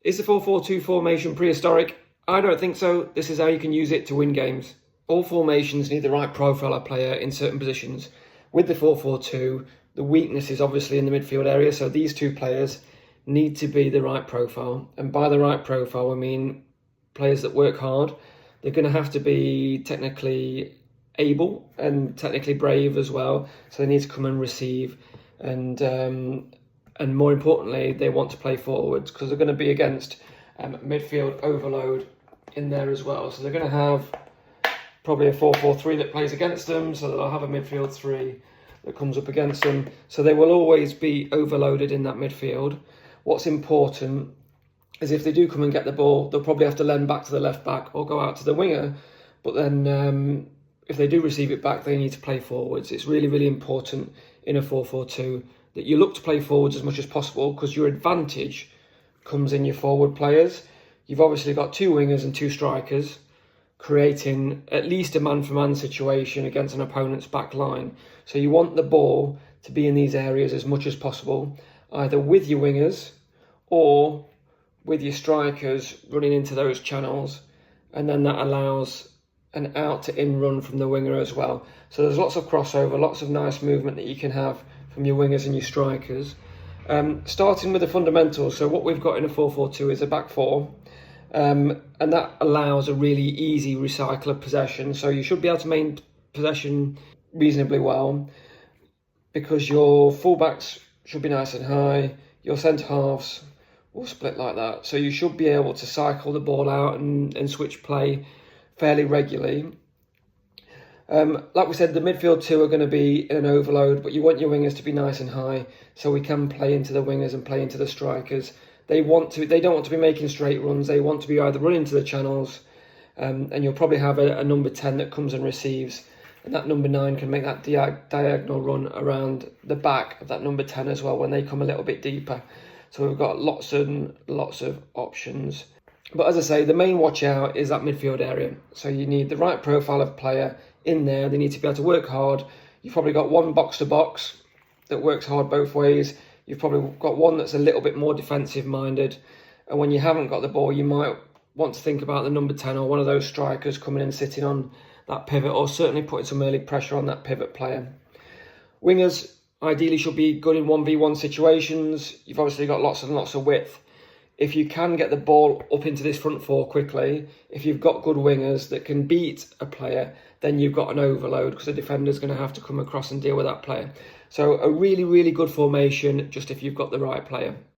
Is the 4-4-2 formation prehistoric? I don't think so. This is how you can use it to win games. All formations need the right profile of player in certain positions. With the 4-4-2, the weakness is obviously in the midfield area, so these two players need to be the right profile. And by the right profile, I mean players that work hard. They're going to have to be technically able and technically brave as well. So they need to come and receive, and more importantly, they want to play forwards because they're going to be against midfield overload in there as well. So they're going to have probably a 4-4-3 that plays against them, so they'll have a midfield three that comes up against them. So they will always be overloaded in that midfield. What's important is if they do come and get the ball, they'll probably have to lend back to the left back or go out to the winger. But then if they do receive it back, they need to play forwards. It's really, really important in a 4-4-2 that you look to play forwards as much as possible, because your advantage comes in your forward players. You've obviously got two wingers and two strikers, creating at least a man-for-man situation against an opponent's back line. So you want the ball to be in these areas as much as possible, either with your wingers or with your strikers running into those channels, and then that allows an out to in run from the winger as well. So there's lots of crossover, lots of nice movement that you can have from your wingers and your strikers. Starting with the fundamentals, so what we've got in a 4-4-2 is a back four, and that allows a really easy recycle of possession. So you should be able to maintain possession reasonably well, because your fullbacks should be nice and high, your centre halves will split like that. So you should be able to cycle the ball out and switch play fairly regularly. Like we said, the midfield two are going to be in an overload, but you want your wingers to be nice and high so we can play into the wingers and play into the strikers. They don't want to be making straight runs. They want to be either running into the channels, and you'll probably have a number 10 that comes and receives, and that number 9 can make that diagonal run around the back of that number 10 as well when they come a little bit deeper. So we've got lots and lots of options. But as I say, the main watch out is that midfield area. So you need the right profile of player in there. They need to be able to work hard. You've probably got one box-to-box that works hard both ways. You've probably got one that's a little bit more defensive-minded. And when you haven't got the ball, you might want to think about the number 10 or one of those strikers coming in, sitting on that pivot, or certainly putting some early pressure on that pivot player. Wingers ideally should be good in 1v1 situations. You've obviously got lots and lots of width. If you can get the ball up into this front four quickly, if you've got good wingers that can beat a player, then you've got an overload, because the defender's going to have to come across and deal with that player. So a really, really good formation, just if you've got the right player.